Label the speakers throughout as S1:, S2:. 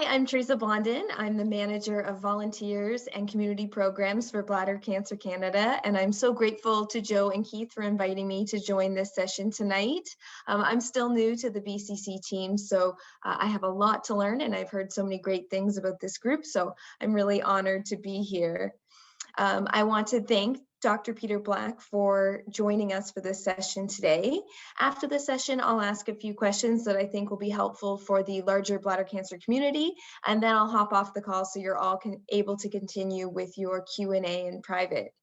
S1: Hi, I'm Teresa Blondin. I'm the manager of volunteers and community programs for Bladder Cancer Canada, and I'm so grateful to Joe and Keith for inviting me to join this session tonight. I'm still new to the BCC team, so I have a lot to learn, and I've heard so many great things about this group, so I'm really honored to be here. I want to thank Dr. Peter Black for joining us for this session today. After the session, I'll ask a few questions that I think will be helpful for the larger bladder cancer community, and then I'll hop off the call so you're all able to continue with your Q&A in private.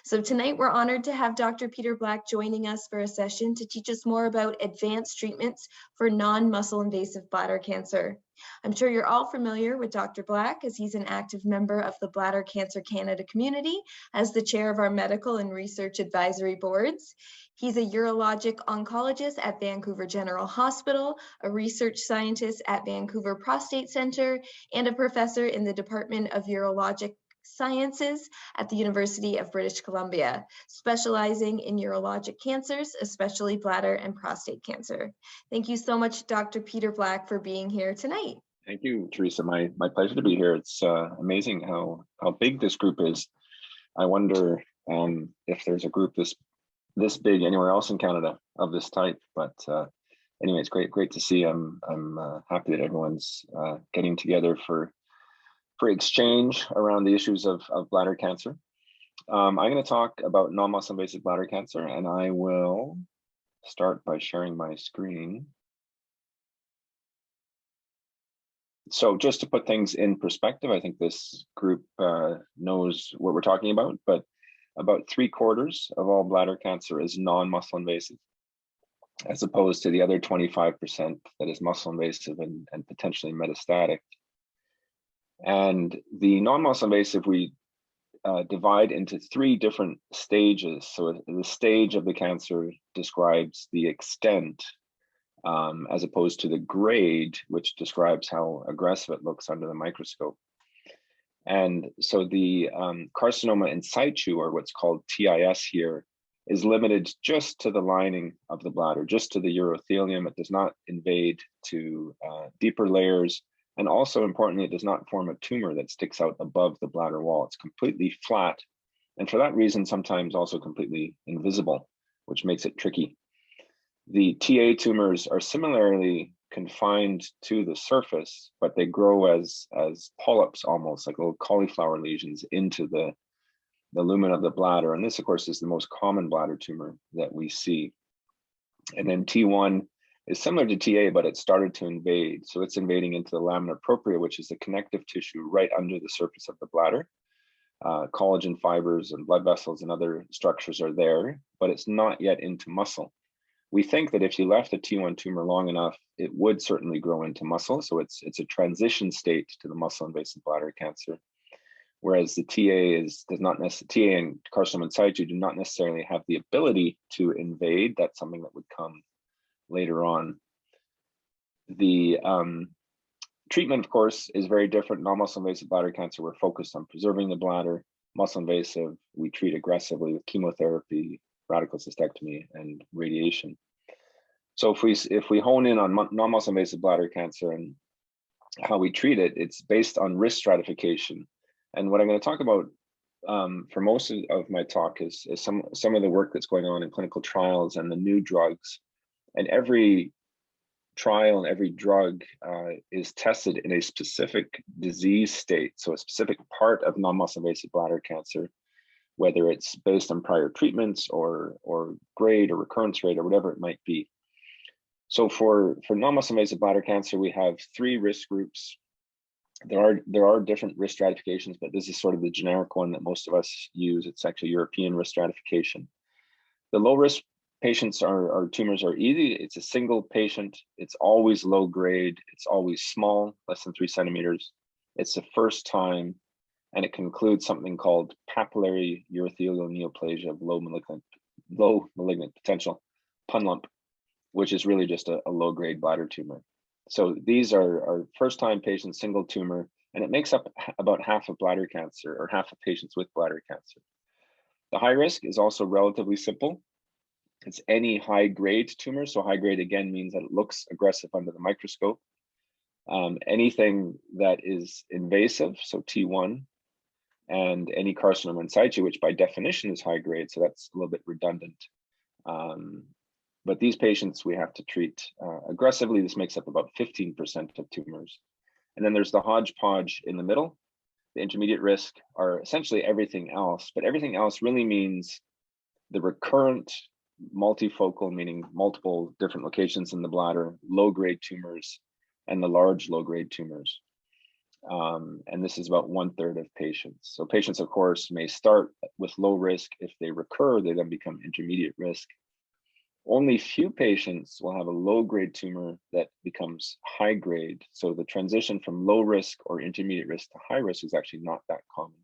S1: So tonight we're honored to have Dr. Peter Black joining us for a session to teach us more about advanced treatments for non-muscle invasive bladder cancer. I'm sure you're all familiar with Dr. Black as he's an active member of the Bladder Cancer Canada community as the chair of our medical and research advisory boards. He's a urologic oncologist at Vancouver General Hospital, a research scientist at Vancouver Prostate Center, and a professor in the Department of Urologic Sciences at the University of British Columbia, specializing in urologic cancers, especially bladder and prostate cancer. Thank you so much, Dr. Peter Black, for being here tonight.
S2: Thank you, Teresa. My pleasure to be here. It's amazing how big this group is. I wonder if there's a group this big anywhere else in Canada of this type. But anyway, it's great to see. I'm happy that everyone's getting together for exchange around the issues of bladder cancer. I'm going to talk about non-muscle invasive bladder cancer, and I will start by sharing my screen. So just to put things in perspective, I think this group knows what we're talking about, but about 3/4 of all bladder cancer is non-muscle invasive, as opposed to the other 25% that is muscle invasive and potentially metastatic. And the non-muscle invasive, we divide into 3 different stages. So the stage of the cancer describes the extent, as opposed to the grade, which describes how aggressive it looks under the microscope. And so the carcinoma in situ, or what's called TIS here, is limited just to the lining of the bladder, just to the urothelium. It does not invade to deeper layers. And also importantly, it does not form a tumor that sticks out above the bladder wall. It's completely flat. And for that reason, sometimes also completely invisible, which makes it tricky. The TA tumors are similarly confined to the surface, but they grow as polyps, almost like little cauliflower lesions into the lumen of the bladder. And this, of course, is the most common bladder tumor that we see. And then T1 is similar to TA, but it started to invade. So it's invading into the lamina propria, which is the connective tissue right under the surface of the bladder. Collagen fibers and blood vessels and other structures are there, but it's not yet into muscle. We think that if you left a T1 tumor long enough, it would certainly grow into muscle. So it's a transition state to the muscle invasive bladder cancer. Whereas the TA and carcinoma in situ do not necessarily have the ability to invade. That's something that would come later on. The treatment, of course, is very different. Non-muscle invasive bladder cancer, we're focused on preserving the bladder. Muscle invasive, we treat aggressively with chemotherapy, radical cystectomy, and radiation. So if we hone in on non-muscle invasive bladder cancer and how we treat it, it's based on risk stratification. And what I'm going to talk about for most of my talk is some of the work that's going on in clinical trials and the new drugs. And every trial and every drug is tested in a specific disease state, so a specific part of non-muscle invasive bladder cancer, whether it's based on prior treatments or grade or recurrence rate or whatever it might be. So for non-muscle invasive bladder cancer, we have 3 risk groups. There are different risk stratifications, but this is sort of the generic one that most of us use. It's actually European risk stratification. The low risk patients or tumors are easy. It's a single patient. It's always low grade. It's always small, less than 3 centimeters. It's the first time, and it can include something called papillary urothelial neoplasia of low malignant potential, PUN-LUMP, which is really just a low grade bladder tumor. So these are first time patients, single tumor, and it makes up about half of bladder cancer or half of patients with bladder cancer. The high risk is also relatively simple. It's any high grade tumor. So high grade again means that it looks aggressive under the microscope. Anything that is invasive, so T1, and any carcinoma in situ, which by definition is high grade, so that's a little bit redundant. But these patients we have to treat aggressively. This makes up about 15% of tumors. And then there's the hodgepodge in the middle. The intermediate risk are essentially everything else, but everything else really means the recurrent multifocal, meaning multiple different locations in the bladder, low-grade tumors, and the large low-grade tumors. And this is about 1/3 of patients. So patients, of course, may start with low risk. If they recur, they then become intermediate risk. Only few patients will have a low-grade tumor that becomes high grade. So the transition from low risk or intermediate risk to high risk is actually not that common.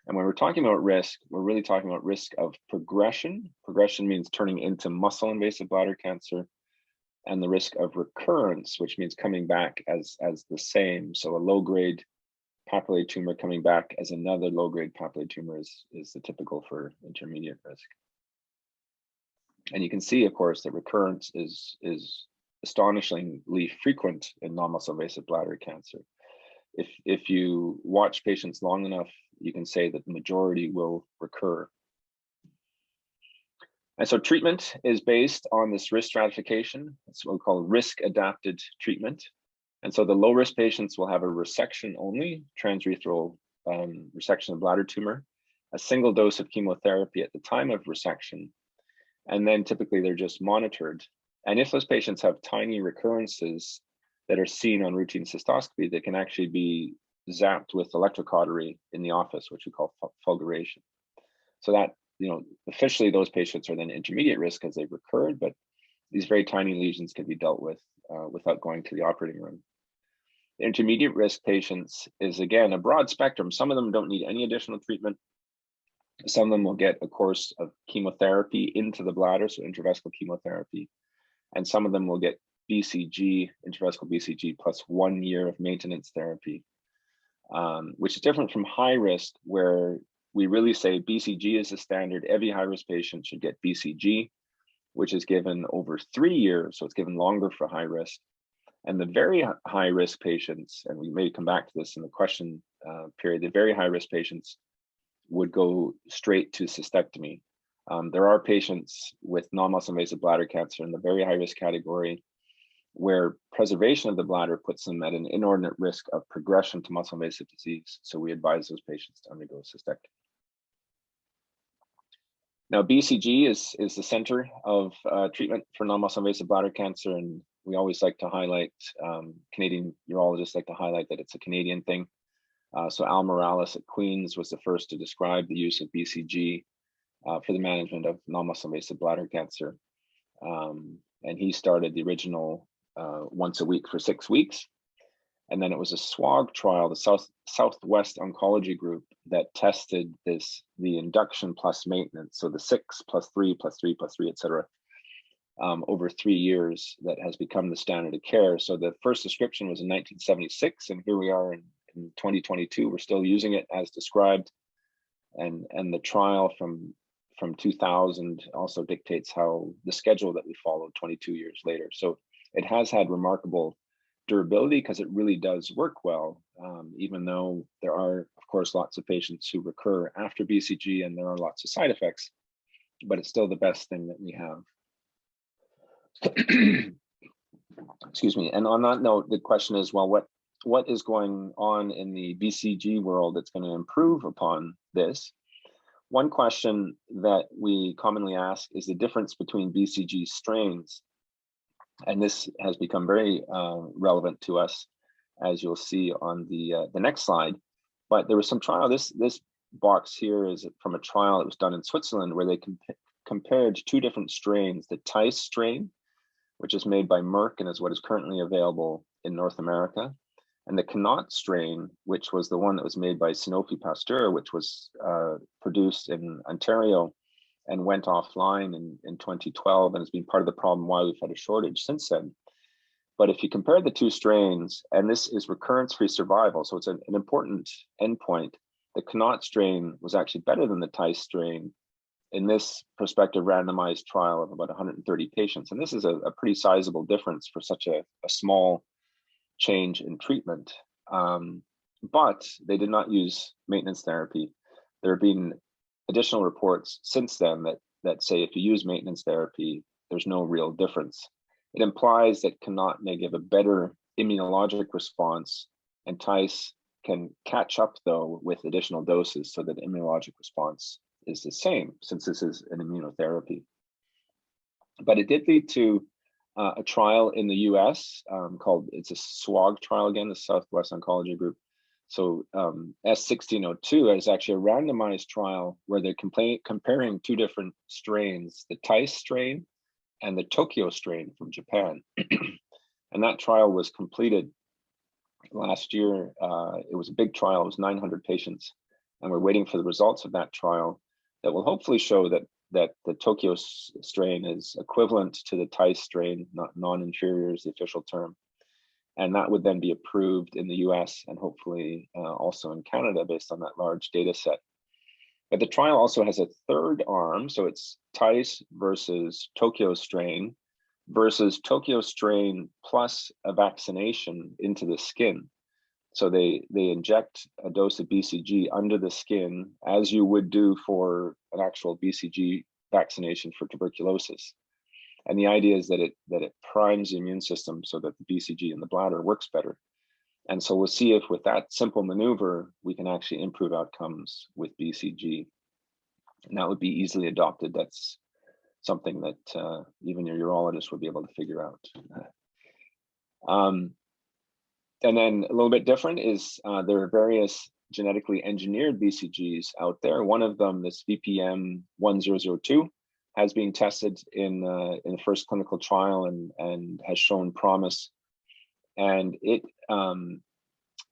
S2: And when we're talking about risk, we're really talking about risk of progression. Progression means turning into muscle invasive bladder cancer, and the risk of recurrence, which means coming back as the same. So a low-grade papillary tumor coming back as another low-grade papillary tumor is the typical for intermediate risk. And you can see, of course, that recurrence is astonishingly frequent in non-muscle invasive bladder cancer. If you watch patients long enough, you can say that the majority will recur. And so treatment is based on this risk stratification. It's what we call risk-adapted treatment. And so the low-risk patients will have a resection only, transurethral resection of bladder tumor, a single dose of chemotherapy at the time of resection, and then typically they're just monitored. And if those patients have tiny recurrences that are seen on routine cystoscopy, they can actually be zapped with electrocautery in the office, which we call fulguration. So that, officially those patients are then intermediate risk as they've recurred, but these very tiny lesions can be dealt with without going to the operating room. The intermediate risk patients is, again, a broad spectrum. Some of them don't need any additional treatment. Some of them will get a course of chemotherapy into the bladder, so intravesical chemotherapy. And some of them will get BCG, intravesical BCG, plus 1 year of maintenance therapy, which is different from high risk, where we really say BCG is the standard. Every high-risk patient should get BCG, which is given over 3 years, so it's given longer for high risk. And the very high-risk patients, and we may come back to this in the question period, the very high-risk patients would go straight to cystectomy. There are patients with non-muscle invasive bladder cancer in the very high-risk category where preservation of the bladder puts them at an inordinate risk of progression to muscle invasive disease. So we advise those patients to undergo cystectomy. Now, BCG is the center of treatment for non-muscle invasive bladder cancer, and we always like to highlight, Canadian urologists like to highlight that it's a Canadian thing. So Al Morales at Queen's was the first to describe the use of BCG for the management of non-muscle invasive bladder cancer. And he started the original once a week for 6 weeks. And then it was a SWOG trial, the Southwest Oncology Group, that tested the induction plus maintenance. So the 6 plus 3 plus 3 plus 3, et cetera, over 3 years, that has become the standard of care. So the first description was in 1976, and here we are in 2022, we're still using it as described. And the trial from 2000 also dictates how the schedule that we followed 22 years later. So it has had remarkable durability because it really does work well, even though there are, of course, lots of patients who recur after BCG and there are lots of side effects, but it's still the best thing that we have. Excuse me. And on that note, the question is, well, what is going on in the BCG world that's going to improve upon this? One question that we commonly ask is the difference between BCG strains. And this has become very relevant to us, as you'll see on the next slide. But there was some trial, this box here is from a trial that was done in Switzerland, where they compared 2 different strains, the Tice strain, which is made by Merck and is what is currently available in North America, and the Connaught strain, which was the one that was made by Sanofi Pasteur, which was produced in Ontario and went offline in 2012 and has been part of the problem why we've had a shortage since then. But if you compare the 2 strains, and this is recurrence-free survival, so it's an important endpoint, the Connaught strain was actually better than the Tice strain in this prospective randomized trial of about 130 patients. And this is a pretty sizable difference for such a small change in treatment. But they did not use maintenance therapy. There have been additional reports since then that say if you use maintenance therapy, there's no real difference. It implies that Connaught may give a better immunologic response, and TICE can catch up though with additional doses so that the immunologic response is the same, since this is an immunotherapy. But it did lead to a trial in the US called, it's a SWOG trial again, the Southwest Oncology Group. So S1602 is actually a randomized trial where they're comparing two different strains, the TICE strain and the Tokyo strain from Japan. And that trial was completed last year. It was a big trial, it was 900 patients. And we're waiting for the results of that trial that will hopefully show that the Tokyo strain is equivalent to the TICE strain, not non-inferior is the official term. And that would then be approved in the US and hopefully also in Canada based on that large data set. But the trial also has a third arm, so it's TICE versus Tokyo strain versus Tokyo strain plus a vaccination into the skin. So they inject a dose of BCG under the skin as you would do for an actual BCG vaccination for tuberculosis. And the idea is that it primes the immune system so that the BCG in the bladder works better. And so we'll see if with that simple maneuver, we can actually improve outcomes with BCG. And that would be easily adopted. That's something that even your urologist would be able to figure out. And then a little bit different is there are various genetically engineered BCGs out there. One of them, this VPM1002, has been tested in the first clinical trial and has shown promise. And it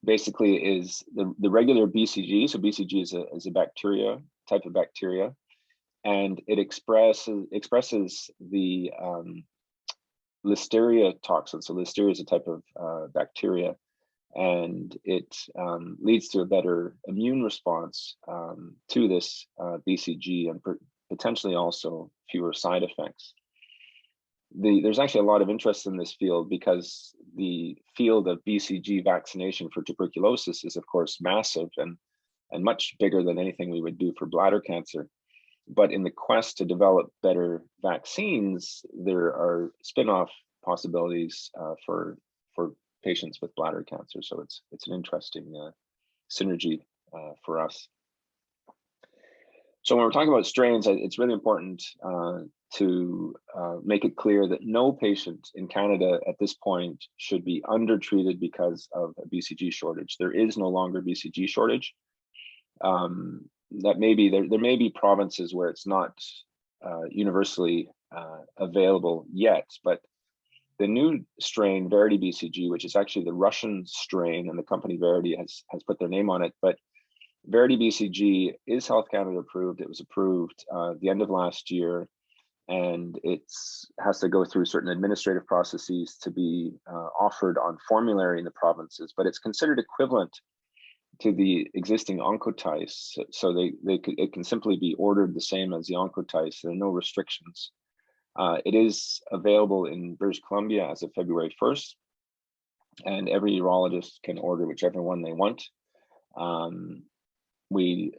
S2: basically is the regular BCG. So BCG is a bacteria, type of bacteria, and it expresses the Listeria toxin. So Listeria is a type of bacteria, and it leads to a better immune response to this BCG and potentially also fewer side effects. There's actually a lot of interest in this field because the field of BCG vaccination for tuberculosis is of course massive and much bigger than anything we would do for bladder cancer. But in the quest to develop better vaccines, there are spin-off possibilities for patients with bladder cancer. So it's an interesting synergy for us. So when we're talking about strains, it's really important to make it clear that no patient in Canada at this point should be undertreated because of a BCG shortage. There is no longer BCG shortage. That may be there may be provinces where it's not universally available yet, but the new strain, Verity BCG, which is actually the Russian strain, and the company Verity has put their name on it, but Verity BCG is Health Canada approved. It was approved the end of last year, and it has to go through certain administrative processes to be offered on formulary in the provinces, but it's considered equivalent to the existing Oncotice. So it can simply be ordered the same as the Oncotice. There are no restrictions. It is available in British Columbia as of February 1st, and every urologist can order whichever one they want. We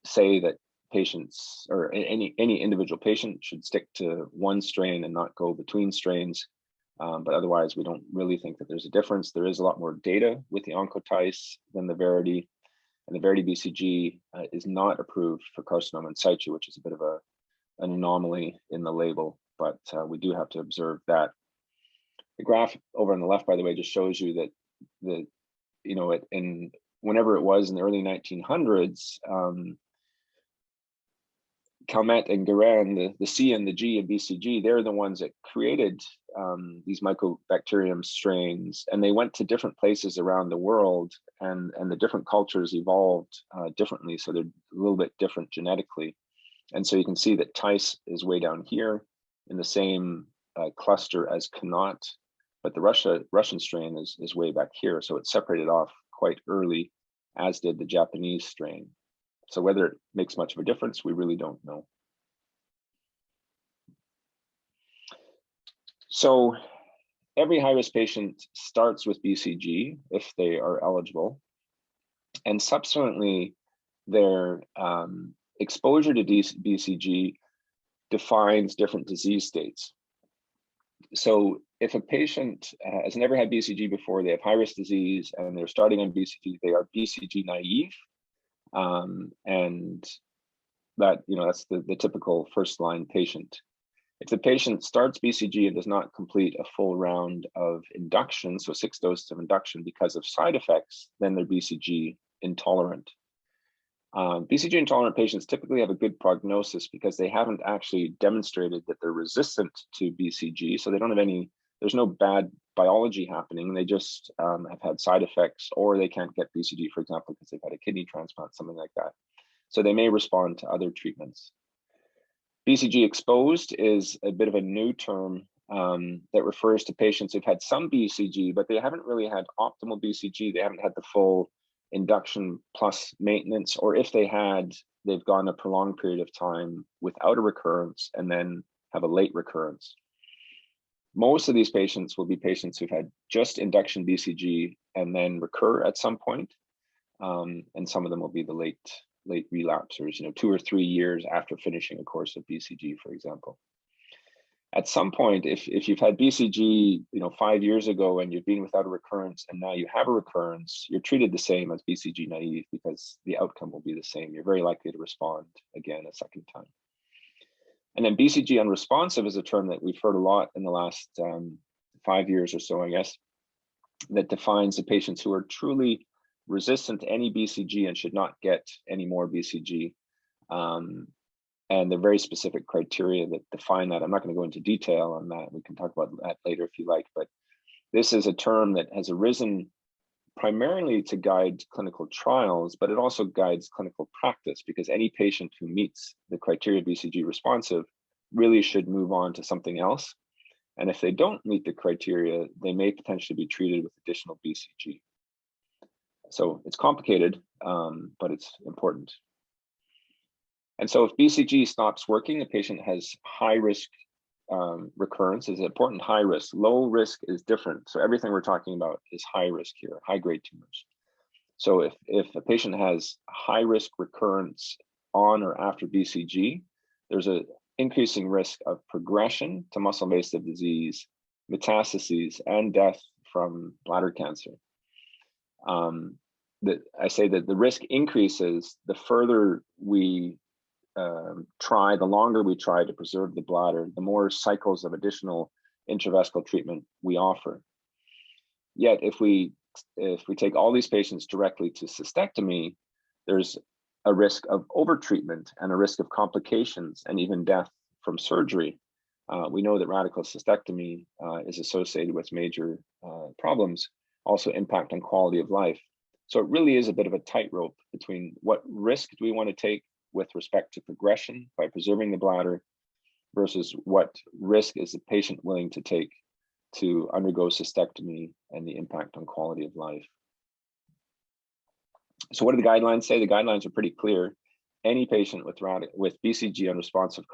S2: say that patients or any individual patient should stick to one strain and not go between strains. But otherwise, we don't really think that there's a difference. There is a lot more data with the Oncotice than the Verity, and the Verity BCG is not approved for carcinoma in situ, which is a bit of an anomaly in the label, but we do have to observe that. The graph over on the left, by the way, just shows you that whenever it was in the early 1900s, Calmette and Guerin, the C and the G of BCG, they're the ones that created these mycobacterium strains, and they went to different places around the world, and the different cultures evolved differently, so they're a little bit different genetically. And so you can see that TICE is way down here in the same cluster as Connaught, but the Russian strain is way back here, so it separated off quite early, as did the Japanese strain. So whether it makes much of a difference, we really don't know. So every high-risk patient starts with BCG if they are eligible, and subsequently their exposure to BCG defines different disease states. So if a patient has never had BCG before, they have high-risk disease, and they're starting on BCG, they are BCG naive, and that, that's the typical first-line patient. If the patient starts BCG and does not complete a full round of induction, so 6 doses of induction because of side effects, then they're BCG intolerant. BCG intolerant patients typically have a good prognosis because they haven't actually demonstrated that they're resistant to BCG. So they don't have there's no bad biology happening. They just have had side effects, or they can't get BCG, for example, because they've had a kidney transplant, something like that. So they may respond to other treatments. BCG exposed is a bit of a new term that refers to patients who've had some BCG, but they haven't really had optimal BCG. They haven't had the full induction plus maintenance, or if they had, they've gone a prolonged period of time without a recurrence and then have a late recurrence. Most of these patients will be patients who've had just induction BCG and then recur at some point. And some of them will be the late relapsers, 2 or 3 years after finishing a course of BCG, for example. At some point, if you've had BCG, 5 years ago and you've been without a recurrence, and now you have a recurrence, you're treated the same as BCG naive because the outcome will be the same. You're very likely to respond again a second time. And then BCG unresponsive is a term that we've heard a lot in the last 5 years or so, I guess, that defines the patients who are truly resistant to any BCG and should not get any more BCG. And there are very specific criteria that define that. I'm not going to go into detail on that. We can talk about that later if you like, but this is a term that has arisen primarily to guide clinical trials, but it also guides clinical practice, because any patient who meets the criteria of BCG responsive really should move on to something else. And if they don't meet the criteria, they may potentially be treated with additional BCG. So it's complicated, but it's important. And so if BCG stops working, a patient has high risk recurrence. Is important. High risk. Low risk is different. So everything we're talking about is high risk here, high grade tumors. So if a patient has high risk recurrence on or after BCG, there's an increasing risk of progression to muscle invasive disease, metastases, and death from bladder cancer. I say that the risk increases the further we the longer we try to preserve the bladder, the more cycles of additional intravesical treatment we offer. Yet if we take all these patients directly to cystectomy, there's a risk of overtreatment and a risk of complications and even death from surgery. We know that radical cystectomy is associated with major problems, also impact on quality of life. So it really is a bit of a tightrope between what risk do we want to take with respect to progression by preserving the bladder versus what risk is the patient willing to take to undergo cystectomy and the impact on quality of life. So what do the guidelines say? The guidelines are pretty clear. Any patient with BCG unresponsive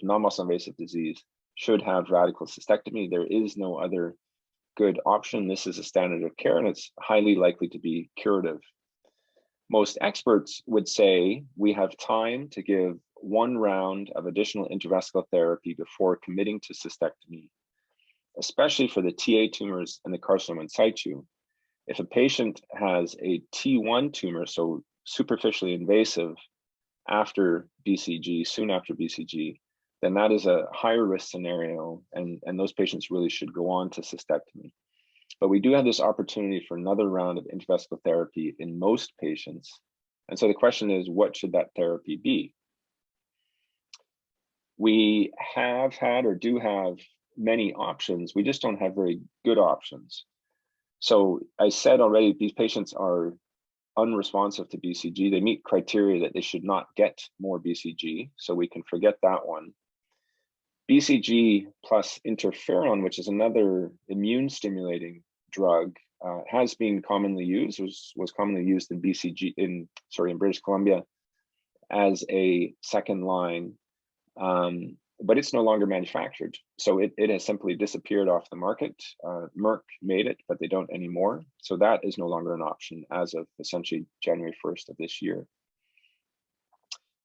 S2: non-muscle invasive disease should have radical cystectomy. There is no other good option. This is a standard of care, and it's highly likely to be curative. Most experts would say we have time to give 1 round of additional intravesical therapy before committing to cystectomy, especially for the TA tumors and the carcinoma in situ. If a patient has a T1 tumor, so superficially invasive after BCG, soon after BCG, then that is a higher risk scenario, and those patients really should go on to cystectomy. But we do have this opportunity for another round of intravesical therapy in most patients. And so the question is, what should that therapy be? We have had or do have many options. We just don't have very good options. So I said already, these patients are unresponsive to BCG. They meet criteria that they should not get more BCG. So we can forget that one. BCG plus interferon, which is another immune stimulating drug, has been commonly used, was commonly used in in British Columbia as a second line. but it's no longer manufactured. So it has simply disappeared off the market. Merck made it, but they don't anymore. So that is no longer an option as of essentially January 1st of this year.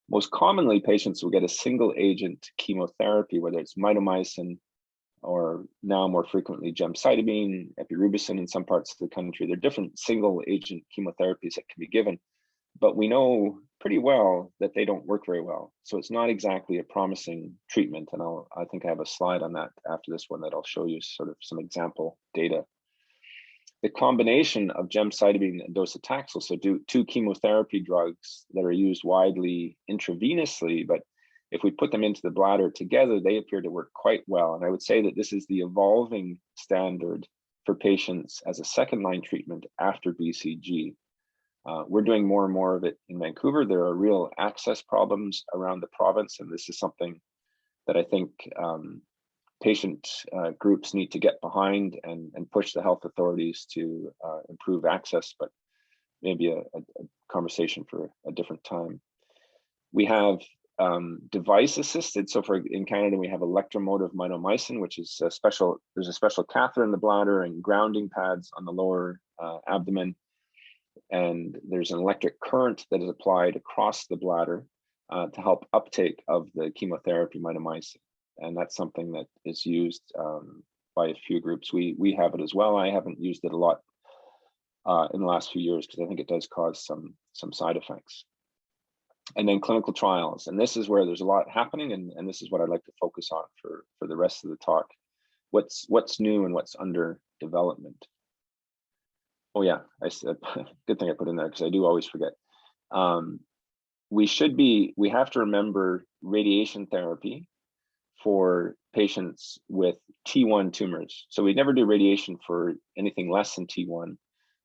S2: Most commonly, patients will get a single agent chemotherapy, whether it's mitomycin or now more frequently gemcitabine, epirubicin in some parts of the country. There are different single agent chemotherapies that can be given, but we know pretty well that they don't work very well. So it's not exactly a promising treatment. And I think I have a slide on that after this one that I'll show you sort of some example data. The combination of gemcitabine and docetaxel, so two chemotherapy drugs that are used widely intravenously, but if we put them into the bladder together, they appear to work quite well. And I would say that this is the evolving standard for patients as a second-line treatment after BCG. We're doing more and more of it in Vancouver. There are real access problems around the province, and this is something that I think patient groups need to get behind and push the health authorities to improve access, but maybe a conversation for a different time. We have device assisted. So in Canada, we have electromotive mitomycin, which is there's a special catheter in the bladder and grounding pads on the lower abdomen. And there's an electric current that is applied across the bladder to help uptake of the chemotherapy mitomycin. And that's something that is used by a few groups. We have it as well. I haven't used it a lot in the last few years because I think it does cause some side effects. And then clinical trials. And this is where there's a lot happening, and this is what I'd like to focus on for the rest of the talk. What's new and what's under development. Oh yeah, I said, good thing I put in there because I do always forget. We have to remember radiation therapy for patients with T1 tumors. So we never do radiation for anything less than T1,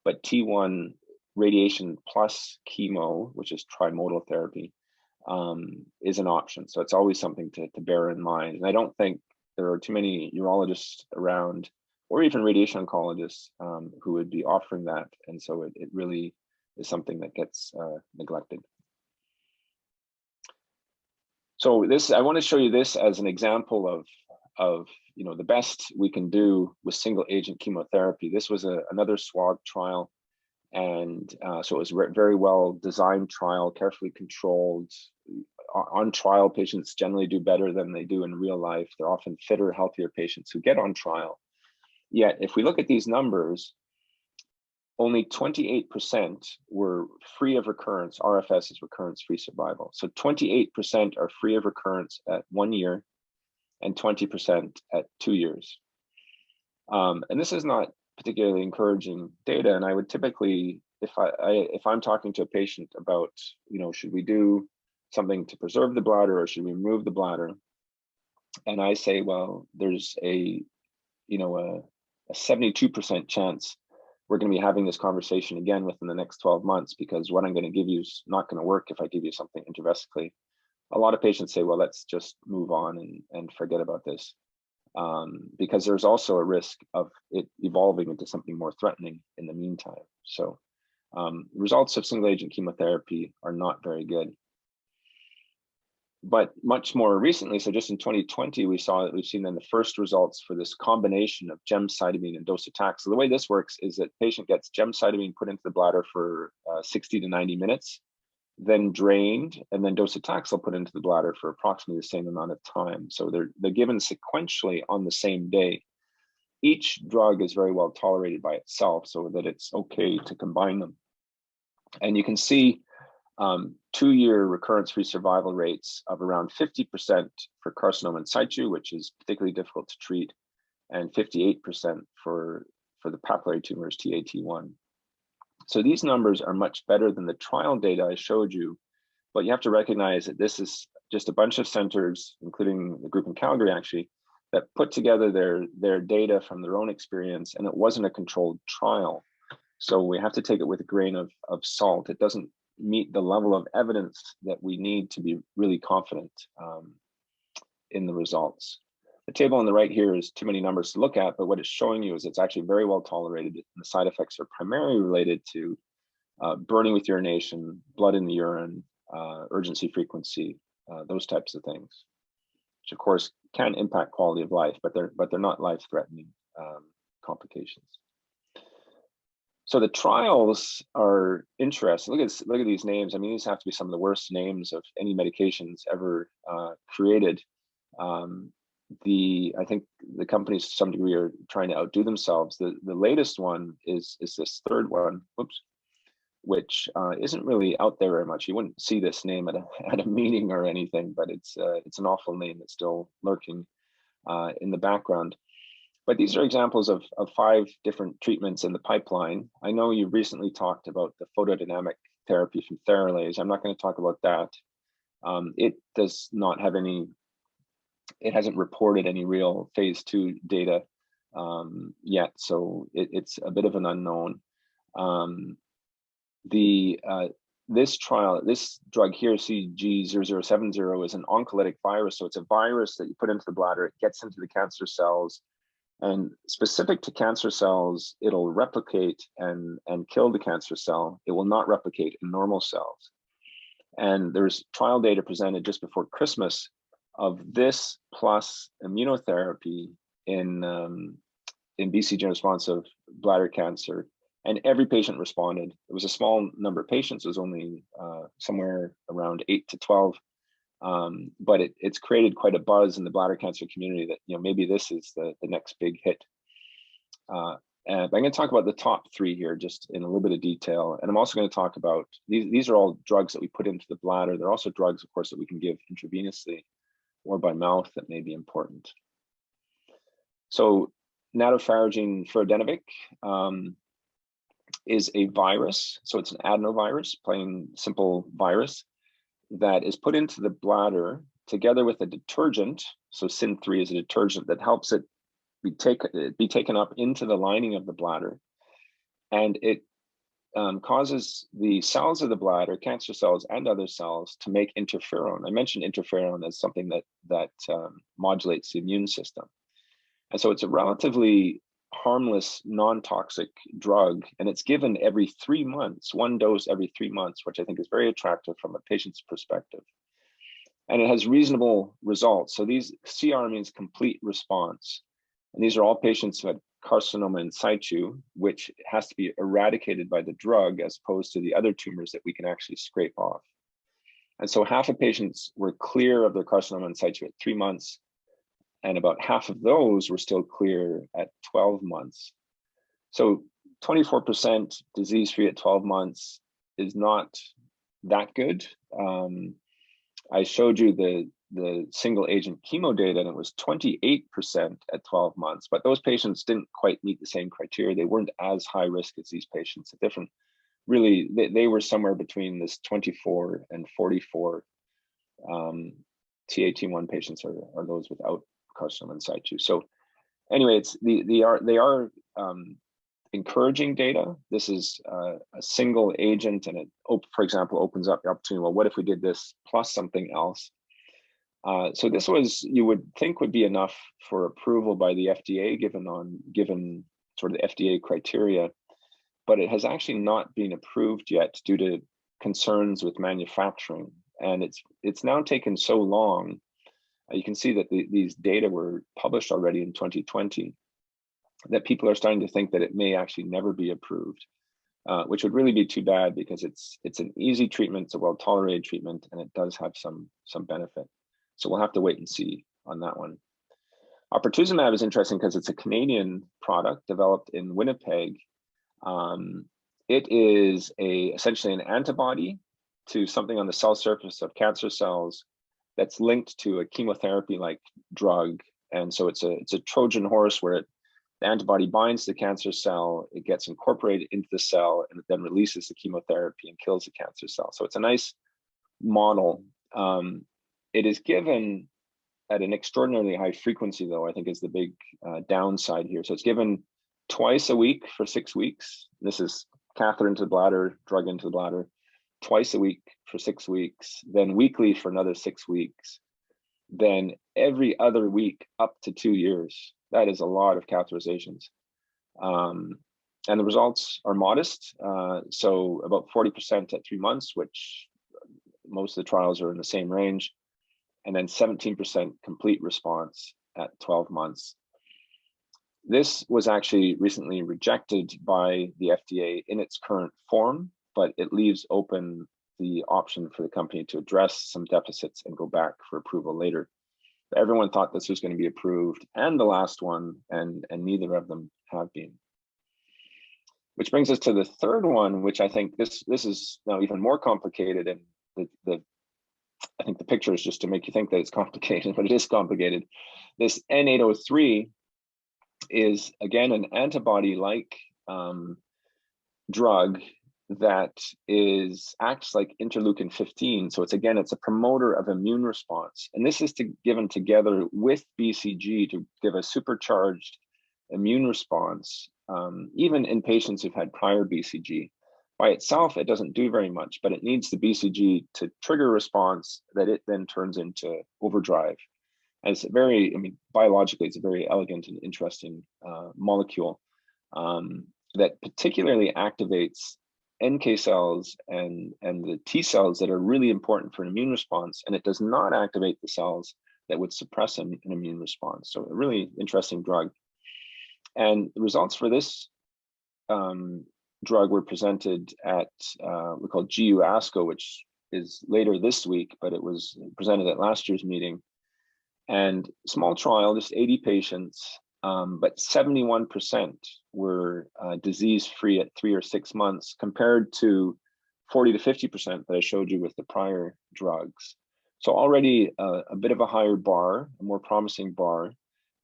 S2: but T1 radiation plus chemo, which is trimodal therapy, is an option. So it's always something to bear in mind. And I don't think there are too many urologists around or even radiation oncologists who would be offering that. And so it really is something that gets neglected. So I want to show you this as an example of the best we can do with single agent chemotherapy. This was another SWOG trial. And so it was a very well designed trial, carefully controlled. On trial, patients generally do better than they do in real life. They're often fitter, healthier patients who get on trial. Yet, if we look at these numbers, only 28% were free of recurrence. RFS is recurrence-free survival. So 28% are free of recurrence at 1 year and 20% at 2 years. And this is not particularly encouraging data. And I would typically, if I'm talking to a patient about, should we do something to preserve the bladder or should we remove the bladder? And I say, well, there's a 72% chance we're going to be having this conversation again within the next 12 months because what I'm going to give you is not going to work if I give you something intravesically. A lot of patients say, well, let's just move on and forget about this. Because there's also a risk of it evolving into something more threatening in the meantime. So results of single agent chemotherapy are not very good. But much more recently, so just in 2020, we've seen then the first results for this combination of gemcitabine and docetaxel. The way this works is that patient gets gemcitabine put into the bladder for 60 to 90 minutes, then drained, and then docetaxel put into the bladder for approximately the same amount of time. So they're given sequentially on the same day. Each drug is very well tolerated by itself so that it's okay to combine them. And you can see 2-year recurrence-free survival rates of around 50% for carcinoma in situ, which is particularly difficult to treat, and 58% for the papillary tumors Ta/T1. So these numbers are much better than the trial data I showed you, but you have to recognize that this is just a bunch of centers, including the group in Calgary actually, that put together their data from their own experience, and it wasn't a controlled trial. So we have to take it with a grain of salt. It doesn't meet the level of evidence that we need to be really confident in the results. The table on the right here is too many numbers to look at, but what it's showing you is it's actually very well tolerated. And the side effects are primarily related to burning with urination, blood in the urine, urgency frequency, those types of things. which of course can impact quality of life, but they're not life-threatening complications. So the trials are interesting. Look at these names. I mean, these have to be some of the worst names of any medications ever created. I think the companies to some degree are trying to outdo themselves. The latest one is this third one, which isn't really out there very much. You wouldn't see this name at a meeting or anything, but it's an awful name that's still lurking in the background. But these are examples of 5 different treatments in the pipeline. I know you recently talked about the photodynamic therapy from Theralase. I'm not going to talk about that. It does not have any, it hasn't reported any real phase 2 data yet, so it's a bit of an unknown. This trial, this drug here, CG0070, is an oncolytic virus. So it's a virus that you put into the bladder, it gets into the cancer cells, and specific to cancer cells, it'll replicate and kill the cancer cell. It will not replicate in normal cells. And there's trial data presented just before Christmas of this plus immunotherapy in BCG-unresponsive bladder cancer. And every patient responded. It was a small number of patients. It was only somewhere around 8 to 12. But it's created quite a buzz in the bladder cancer community that, you know, maybe this is the next big hit. And I'm going to talk about the top 3 here just in a little bit of detail. And I'm also going to talk about, these are all drugs that we put into the bladder. They're also drugs, of course, that we can give intravenously or by mouth that may be important. So Nadofaragene firadenovec is a virus. So it's an adenovirus, plain simple virus, that is put into the bladder together with a detergent. So SYN3 is a detergent that helps it be taken up into the lining of the bladder. And it causes the cells of the bladder, cancer cells and other cells, to make interferon. I mentioned interferon as something that modulates the immune system. And so it's a relatively harmless, non-toxic drug, and it's given every 3 months, 1 dose every 3 months, which I think is very attractive from a patient's perspective. And it has reasonable results. So these CR means complete response. And these are all patients who had carcinoma in situ, which has to be eradicated by the drug as opposed to the other tumors that we can actually scrape off. And so half of patients were clear of their carcinoma in situ at 3 months, and about half of those were still clear at 12 months. So 24% disease-free at 12 months is not that good. I showed you the single agent chemo data, and it was 28% at 12 months, but those patients didn't quite meet the same criteria. They weren't as high risk as these patients. Really, they were somewhere between this 24 and 44. Ta-T1 patients are those without carcinoma in situ. So anyway, they are encouraging data. This is a single agent, and it, for example, opens up the opportunity. Well, what if we did this plus something else? So this was, you would think, would be enough for approval by the FDA, given sort of the FDA criteria, but it has actually not been approved yet due to concerns with manufacturing, and it's now taken so long. You can see that these data were published already in 2020, that people are starting to think that it may actually never be approved, which would really be too bad, because it's an easy treatment, it's a well-tolerated treatment, and it does have some benefit. So we'll have to wait and see on that one. Pertuzumab is interesting because it's a Canadian product developed in Winnipeg. It is essentially an antibody to something on the cell surface of cancer cells that's linked to a chemotherapy-like drug. And so it's a Trojan horse where the antibody binds the cancer cell, it gets incorporated into the cell, and it then releases the chemotherapy and kills the cancer cell. So it's a nice model. It is given at an extraordinarily high frequency, though, I think is the big downside here. So it's given twice a week for 6 weeks. This is catheter into the bladder, drug into the bladder, twice a week for 6 weeks, then weekly for another 6 weeks, then every other week up to 2 years. That is a lot of catheterizations. And the results are modest. So about 40% at 3 months, which most of the trials are in the same range. and then 17% complete response at 12 months. This was actually recently rejected by the FDA in its current form, but it leaves open the option for the company to address some deficits and go back for approval later. But everyone thought this was going to be approved, and the last one, and neither of them have been. Which brings us to the third one, which I think this is now even more complicated, and I think the picture is just to make you think that it's complicated, but it is complicated. This N803 is, again, an antibody-like drug that acts like interleukin-15. So it's a promoter of immune response. And this is given together with BCG to give a supercharged immune response, even in patients who've had prior BCG. By itself, it doesn't do very much, but it needs the BCG to trigger a response that it then turns into overdrive. And it's biologically, it's a very elegant and interesting molecule that particularly activates NK cells and the T cells that are really important for an immune response, and it does not activate the cells that would suppress an immune response. So a really interesting drug. And the results for this drug were presented at we call GU ASCO, which is later this week, but it was presented at last year's meeting. And small trial, just 80 patients, but 71% were disease-free at 3 or 6 months, compared to 40 to 50% that I showed you with the prior drugs. So already a bit of a higher bar, a more promising bar,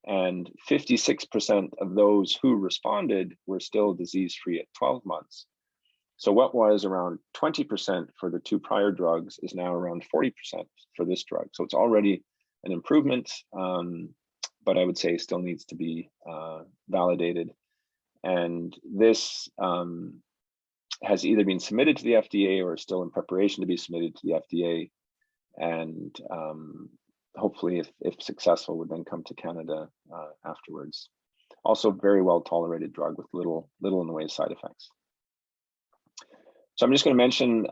S2: and 56% of those who responded were still disease-free at 12 months. So what was around 20% for the 2 prior drugs is now around 40% for this drug. So it's already an improvement, but I would say still needs to be validated. And this has either been submitted to the FDA or is still in preparation to be submitted to the FDA. And hopefully, if successful, would then come to Canada afterwards. Also, very well tolerated drug with little in the way of side effects. So I'm just going to mention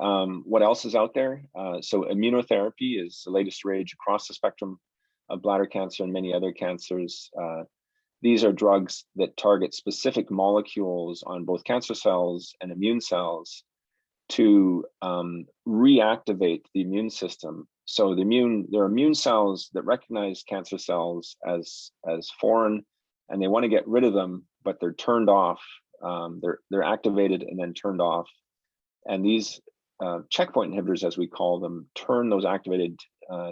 S2: what else is out there. So immunotherapy is the latest rage across the spectrum of bladder cancer and many other cancers. These are drugs that target specific molecules on both cancer cells and immune cells to reactivate the immune system. So there are immune cells that recognize cancer cells as foreign, and they want to get rid of them, but they're turned off. They're activated and then turned off. And these checkpoint inhibitors, as we call them, turn those activated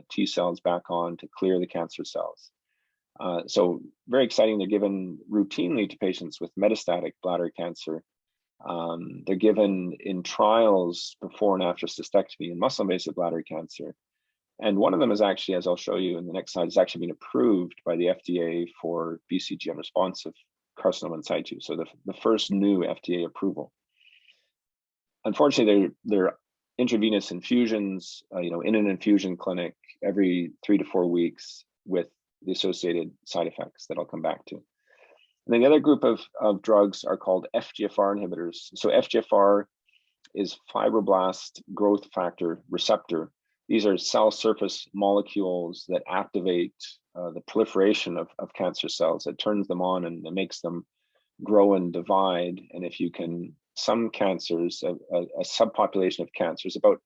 S2: T cells back on to clear the cancer cells. So very exciting. They're given routinely to patients with metastatic bladder cancer. They're given in trials before and after cystectomy in muscle-invasive bladder cancer. And one of them is actually, as I'll show you in the next slide, is actually been approved by the FDA for BCG unresponsive carcinoma in situ. So the first new FDA approval. Unfortunately, they're intravenous infusions, in an infusion clinic every 3 to 4 weeks with the associated side effects that I'll come back to. And then the other group of drugs are called FGFR inhibitors. So FGFR is fibroblast growth factor receptor. These are cell surface molecules that activate the proliferation of cancer cells. It turns them on and it makes them grow and divide. And if you can, some cancers, a subpopulation of cancers, about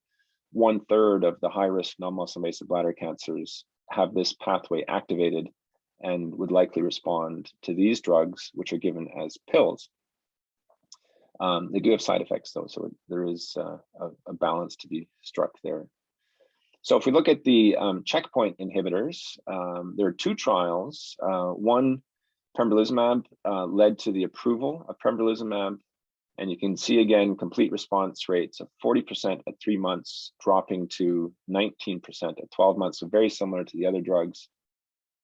S2: 1/3 of the high-risk non-muscle invasive bladder cancers have this pathway activated and would likely respond to these drugs, which are given as pills. They do have side effects, though, so there is a balance to be struck there. So if we look at the checkpoint inhibitors, there are 2 trials. One, pembrolizumab, led to the approval of pembrolizumab. And you can see again, complete response rates of 40% at 3 months, dropping to 19% at 12 months. So very similar to the other drugs.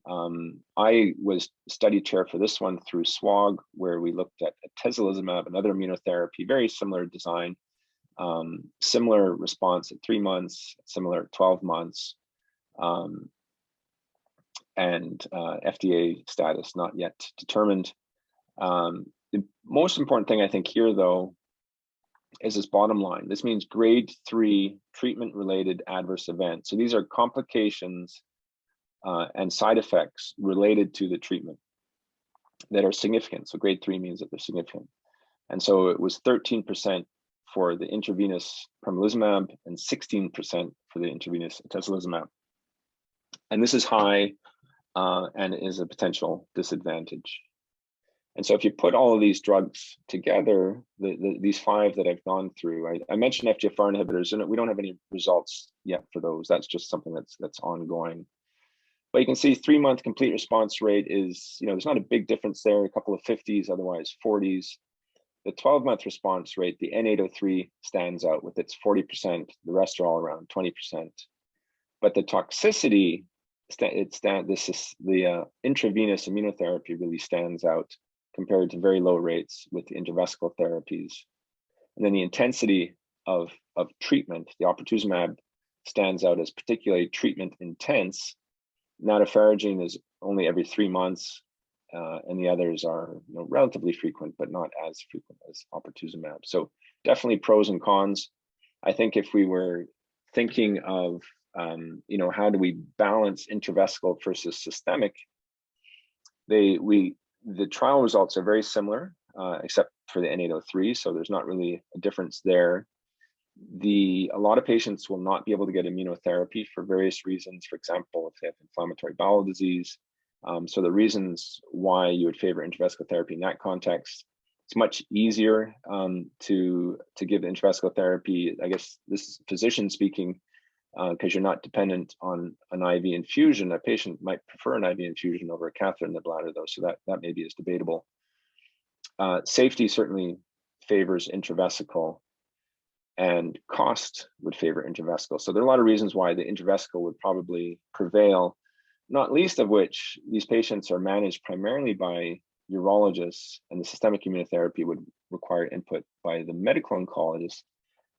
S2: I was study chair for this one through SWOG, where we looked at atezolizumab, another immunotherapy, very similar design, similar response at 3 months, similar at 12 months, and FDA status not yet determined. The most important thing I think here, though, is this bottom line. This means grade 3 treatment-related adverse events. So these are complications and side effects related to the treatment that are significant. So grade 3 means that they're significant. And so it was 13% for the intravenous pembrolizumab and 16% for the intravenous atezolizumab. And this is high and is a potential disadvantage. And so if you put all of these drugs together, these 5 that I've gone through, I mentioned FGFR inhibitors, and we don't have any results yet for those. That's just something that's ongoing. But you can see 3-month complete response rate is, there's not a big difference there, a couple of 50s, otherwise 40s. The 12-month response rate, the N803 stands out with its 40%, the rest are all around 20%. But the toxicity, the intravenous immunotherapy really stands out compared to very low rates with the intravesical therapies. And then the intensity of treatment, the oportuzumab stands out as particularly treatment intense. Nadofaragene is only every 3 months, and the others are relatively frequent, but not as frequent as oportuzumab. So definitely pros and cons. I think if we were thinking of, how do we balance intravesical versus systemic, the trial results are very similar, except for the N803, so there's not really a difference there. A lot of patients will not be able to get immunotherapy for various reasons. For example, if they have inflammatory bowel disease. So the reasons why you would favor intravesical therapy in that context, it's much easier to give intravesical therapy. I guess this is physician speaking, because you're not dependent on an IV infusion. A patient might prefer an IV infusion over a catheter in the bladder, though, so that maybe is debatable. Safety certainly favors intravesical, and cost would favor intravesical. So there are a lot of reasons why the intravesical would probably prevail, not least of which these patients are managed primarily by urologists, and the systemic immunotherapy would require input by the medical oncologist.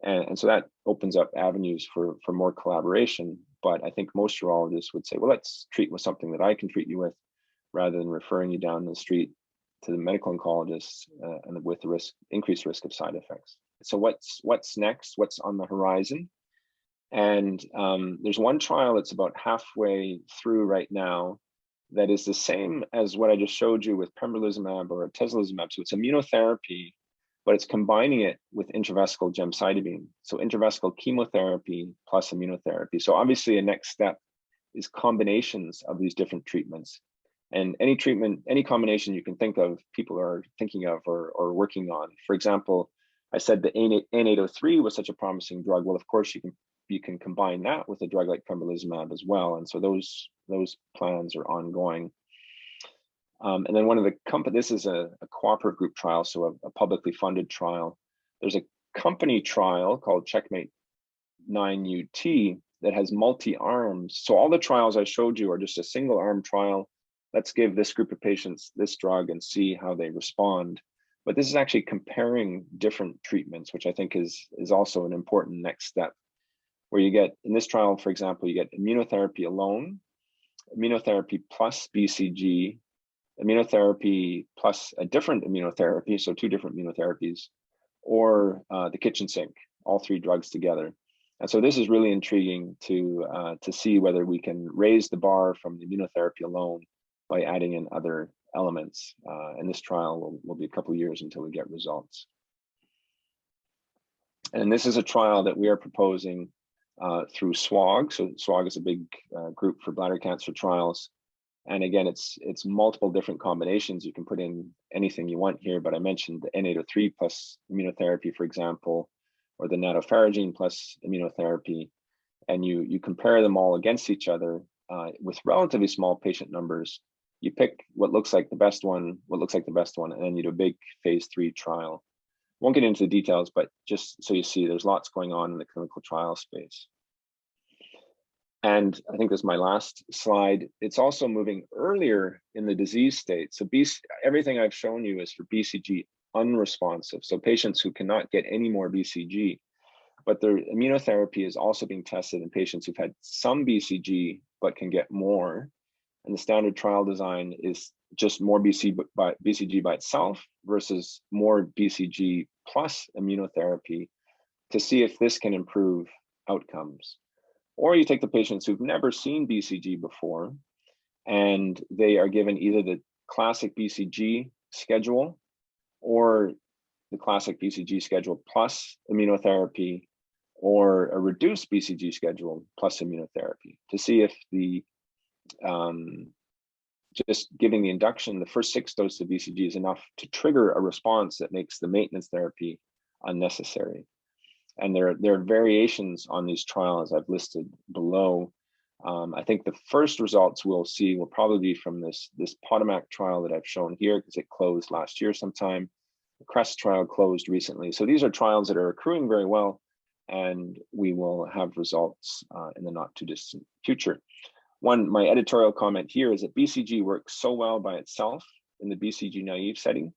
S2: And so that opens up avenues for more collaboration. But I think most urologists would say, well, let's treat with something that I can treat you with, rather than referring you down the street to the medical oncologist and with the increased risk of side effects. So what's next? What's on the horizon? And there's one trial that's about halfway through right now that is the same as what I just showed you with pembrolizumab or atezolizumab. So it's immunotherapy, but it's combining it with intravesical gemcitabine. So intravesical chemotherapy plus immunotherapy. So obviously a next step is combinations of these different treatments. And any treatment, any combination you can think of, people are thinking of or working on. For example, I said the N803 was such a promising drug. Well, of course, you can combine that with a drug like pembrolizumab as well. And so those plans are ongoing. And then one of the this is a cooperative group trial, so a publicly funded trial. There's a company trial called Checkmate 9UT that has multi-arms. So all the trials I showed you are just a single arm trial. Let's give this group of patients this drug and see how they respond. But this is actually comparing different treatments, which I think is also an important next step, where you get, in this trial, for example, you get immunotherapy alone, immunotherapy plus BCG, immunotherapy plus a different immunotherapy, so 2 different immunotherapies, or the kitchen sink, all 3 drugs together. And so this is really intriguing to see whether we can raise the bar from the immunotherapy alone by adding in other elements. And this trial will be a couple of years until we get results. And this is a trial that we are proposing through SWOG. So SWOG is a big group for bladder cancer trials. And again, it's multiple different combinations. You can put in anything you want here, but I mentioned the N803 plus immunotherapy, for example, or the Nadofaragene plus immunotherapy. And you compare them all against each other with relatively small patient numbers. You pick what looks like the best one, and then you do a big phase 3 trial. Won't get into the details, but just so you see, there's lots going on in the clinical trial space. And I think this is my last slide. It's also moving earlier in the disease state. So everything I've shown you is for BCG unresponsive. So patients who cannot get any more BCG, but their immunotherapy is also being tested in patients who've had some BCG, but can get more. And the standard trial design is just more BCG by itself versus more BCG plus immunotherapy to see if this can improve outcomes. Or you take the patients who've never seen BCG before, and they are given either the classic BCG schedule or the classic BCG schedule plus immunotherapy, or a reduced BCG schedule plus immunotherapy, to see if the just giving the induction, the first 6 doses of BCG is enough to trigger a response that makes the maintenance therapy unnecessary. And there are variations on these trials I've listed below. I think the first results we'll see will probably be from this Potomac trial that I've shown here, because it closed last year sometime. The CREST trial closed recently. So these are trials that are accruing very well, and we will have results in the not too distant future. My editorial comment here is that BCG works so well by itself in the BCG naive setting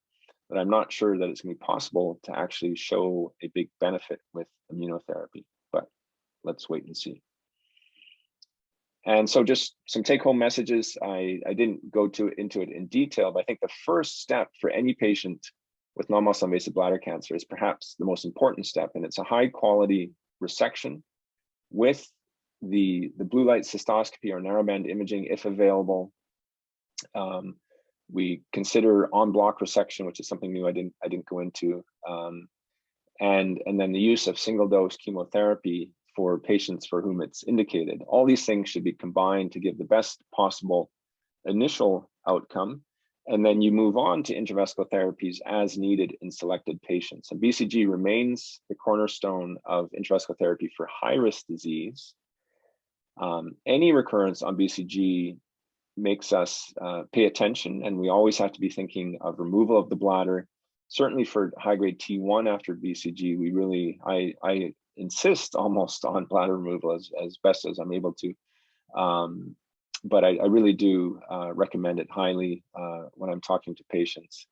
S2: that I'm not sure that it's going to be possible to actually show a big benefit with immunotherapy, but let's wait and see. And so just some take-home messages. I didn't go into it in detail, but I think the first step for any patient with non-muscle invasive bladder cancer is perhaps the most important step, and it's a high-quality resection with the blue light cystoscopy or narrowband imaging if available. We consider on-block resection, which is something new I didn't go into, and then the use of single-dose chemotherapy for patients for whom it's indicated. All these things should be combined to give the best possible initial outcome, and then you move on to intravesical therapies as needed in selected patients. And BCG remains the cornerstone of intravesical therapy for high-risk disease. Any recurrence on BCG makes us pay attention, and we always have to be thinking of removal of the bladder. Certainly for high-grade T1 after BCG, we really, I insist almost on bladder removal as best as I'm able to. But I really do recommend it highly when I'm talking to patients.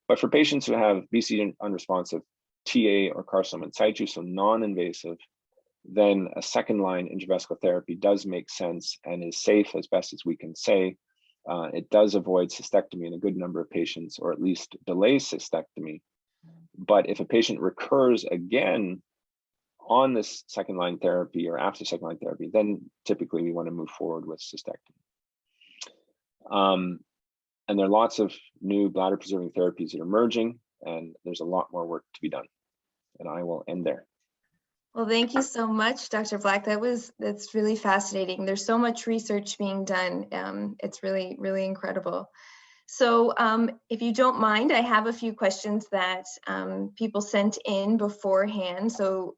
S2: But for patients who have BCG unresponsive TA or carcinoma in situ, so non-invasive, then a second-line intravesical therapy does make sense and is safe as best as we can say. It does avoid cystectomy in a good number of patients, or at least delays cystectomy. But if a patient recurs again on this second-line therapy or after second-line therapy, then typically we want to move forward with cystectomy. And there are lots of new bladder-preserving therapies that are emerging, and there's a lot more work to be done. And I will end there.
S1: Well, thank you so much, Dr. Black. That's really fascinating. There's so much research being done. It's really, really incredible. So if you don't mind, I have a few questions that people sent in beforehand. So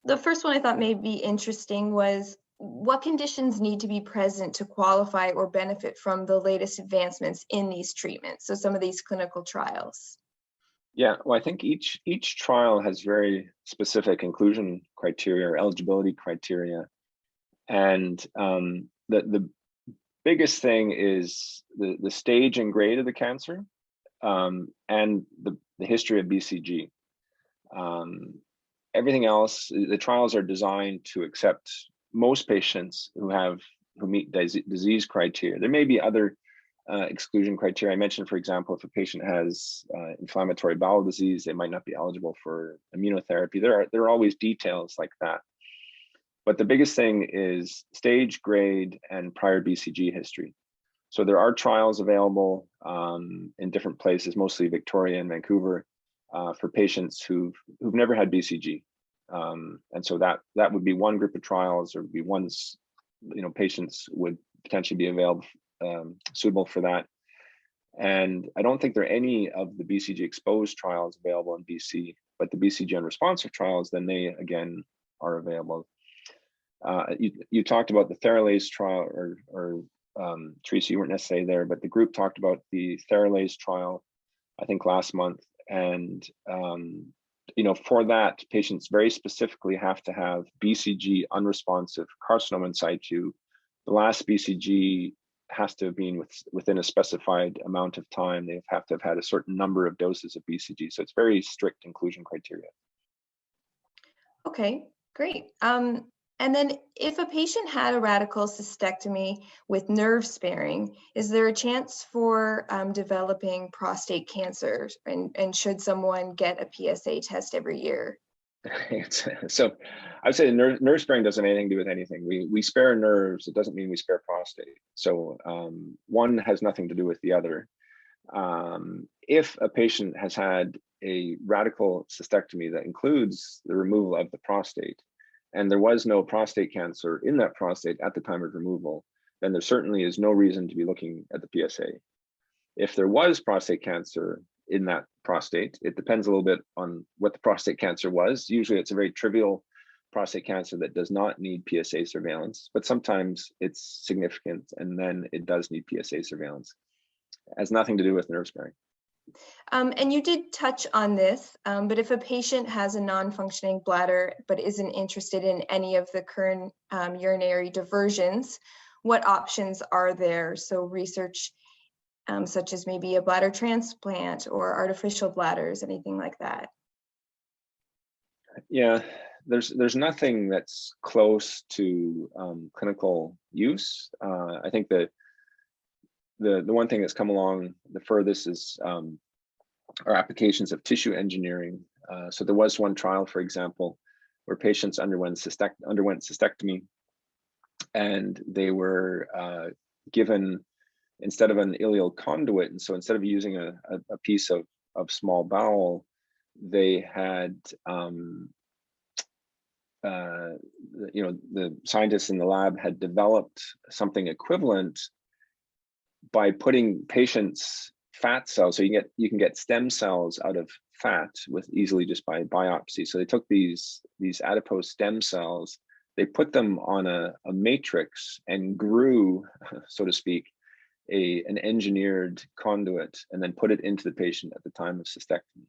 S1: the first one I thought may be interesting was, what conditions need to be present to qualify or benefit from the latest advancements in these treatments? So some of these clinical trials.
S2: Yeah, well, I think each trial has very specific inclusion criteria or eligibility criteria. And the biggest thing is the stage and grade of the cancer and the history of BCG. Everything else, the trials are designed to accept most patients who meet disease criteria. There may be other exclusion criteria. I mentioned, for example, if a patient has inflammatory bowel disease, they might not be eligible for immunotherapy. There are always details like that. But the biggest thing is stage, grade, and prior BCG history. So there are trials available in different places, mostly Victoria and Vancouver, for patients who've never had BCG. And so that would be one group of trials, or would be one's, patients would potentially be available, suitable for that. And I don't think there are any of the BCG exposed trials available in BC, but the BCG unresponsive trials, then they again are available. You talked about the Theralase trial, or Teresa, you weren't necessarily there, but the group talked about the Theralase trial, I think last month. And for that, patients very specifically have to have BCG unresponsive carcinoma in situ. The last BCG has to have been within a specified amount of time. They have to have had a certain number of doses of BCG. So it's very strict inclusion criteria.
S1: Okay, great. And then if a patient had a radical cystectomy with nerve sparing, is there a chance for developing prostate cancer? And should someone get a PSA test every year?
S2: So I would say nerve sparing doesn't have anything to do with anything. We spare nerves. It doesn't mean we spare prostate. So one has nothing to do with the other. If a patient has had a radical cystectomy that includes the removal of the prostate, and there was no prostate cancer in that prostate at the time of removal, then there certainly is no reason to be looking at the PSA. If there was prostate cancer in that prostate, it depends a little bit on what the prostate cancer was. Usually it's a very trivial prostate cancer that does not need PSA surveillance, but sometimes it's significant and then it does need PSA surveillance. It has nothing to do with nerve sparing.
S1: And you did touch on this, but if a patient has a non-functioning bladder but isn't interested in any of the current urinary diversions, what options are there? So research such as maybe a bladder transplant or artificial bladders, anything like that?
S2: Yeah, there's nothing that's close to clinical use. I think that the one thing that's come along the furthest is our applications of tissue engineering. So there was one trial, for example, where patients underwent cystectomy, and they were given, instead of an ileal conduit, and so instead of using a piece of small bowel, they had the scientists in the lab had developed something equivalent by putting patients' fat cells, so you can get stem cells out of fat with easily just by biopsy. So they took these adipose stem cells, they put them on a matrix and grew, so to speak, an engineered conduit, and then put it into the patient at the time of cystectomy.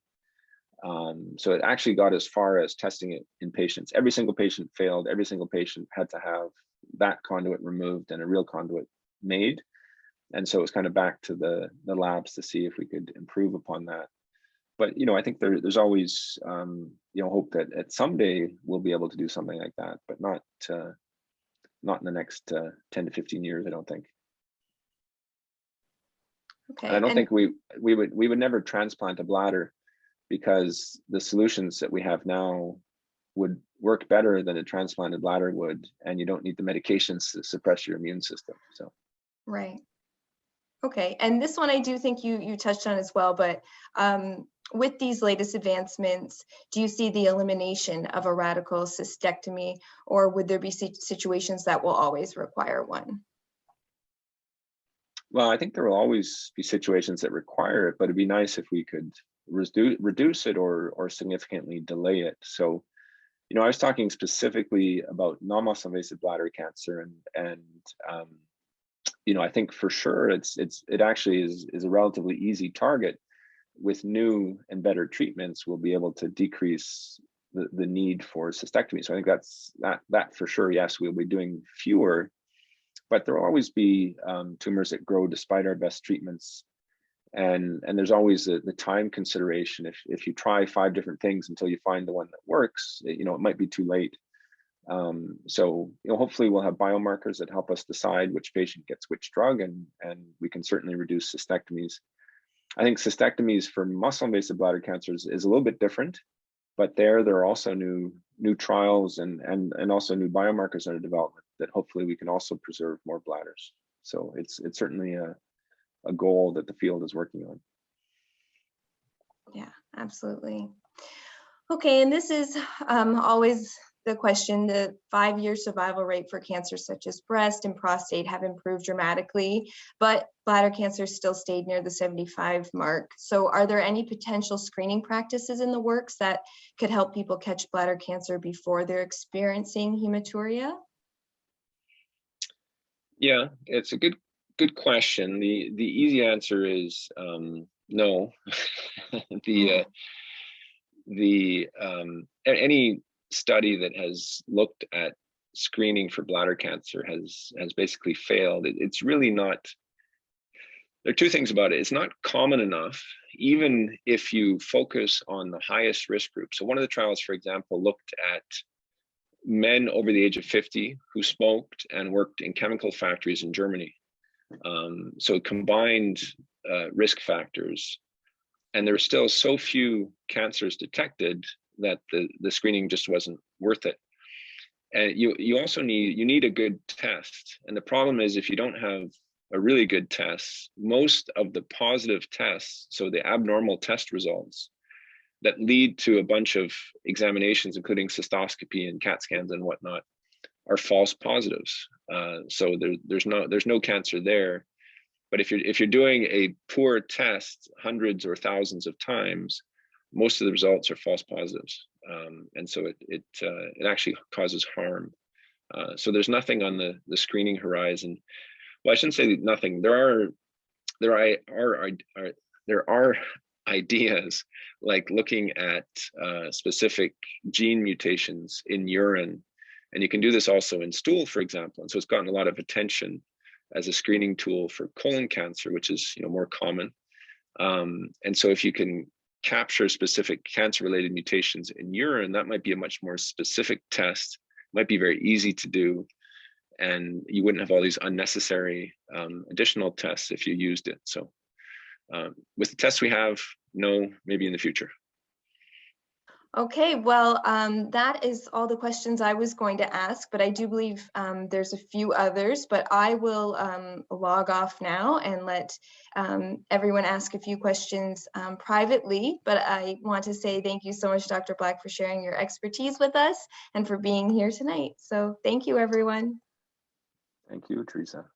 S2: So it actually got as far as testing it in patients. Every single patient failed. Every single patient had to have that conduit removed and a real conduit made. And so it was kind of back to the labs to see if we could improve upon that. But I think there's always hope that at someday we'll be able to do something like that, but not in the next 10 to 15 years, I don't think.
S1: Okay.
S2: And I don't think we would never transplant a bladder, because the solutions that we have now would work better than a transplanted bladder would, and you don't need the medications to suppress your immune system. So.
S1: Right. Okay, and this one I do think you touched on as well, but with these latest advancements, do you see the elimination of a radical cystectomy, or would there be situations that will always require one?
S2: Well, I think there will always be situations that require it, but it'd be nice if we could reduce it or significantly delay it. So, I was talking specifically about non-muscle invasive bladder cancer, and I think for sure it actually is a relatively easy target. With new and better treatments, we'll be able to decrease the need for cystectomy. So I think that for sure. Yes, we'll be doing fewer, but there will always be tumors that grow despite our best treatments. And there's always the time consideration. If you try 5 different things until you find the one that works, it might be too late. So hopefully we'll have biomarkers that help us decide which patient gets which drug, and we can certainly reduce cystectomies. I think cystectomies for muscle invasive bladder cancers is a little bit different, but there are also new trials and also new biomarkers under development that hopefully we can also preserve more bladders. So it's certainly a goal that the field is working on.
S1: Yeah, absolutely. Okay, and this is always the question. The 5-year survival rate for cancers such as breast and prostate have improved dramatically, but bladder cancer still stayed near the 75 mark. So are there any potential screening practices in the works that could help people catch bladder cancer before they're experiencing hematuria?
S2: Yeah, it's a good question. The easy answer is no. Any study that has looked at screening for bladder cancer has basically failed. It's really not. There are 2 things about it. It's not common enough, even if you focus on the highest risk group. So one of the trials, for example, looked at men over the age of 50 who smoked and worked in chemical factories in Germany. So it combined risk factors, and there were still so few cancers detected that the screening just wasn't worth it. And you also need a good test. And the problem is, if you don't have a really good test, most of the positive tests, so the abnormal test results that lead to a bunch of examinations, including cystoscopy and CAT scans and whatnot, are false positives. So there's no cancer there. But if you're doing a poor test hundreds or thousands of times, most of the results are false positives, and so it actually causes harm. So there's nothing on the screening horizon. Well, I shouldn't say nothing. There are ideas like looking at specific gene mutations in urine, and you can do this also in stool, for example. And so it's gotten a lot of attention as a screening tool for colon cancer, which is more common. And so if you can capture specific cancer-related mutations in urine, that might be a much more specific test. Might be very easy to do, and you wouldn't have all these unnecessary additional tests if you used it. So with the tests we have, no, maybe in the future.
S1: Okay, well, that is all the questions I was going to ask, but I do believe there's a few others, but I will log off now and let everyone ask a few questions privately. But I want to say thank you so much, Dr. Black, for sharing your expertise with us and for being here tonight. So thank you, everyone.
S2: Thank you, Teresa.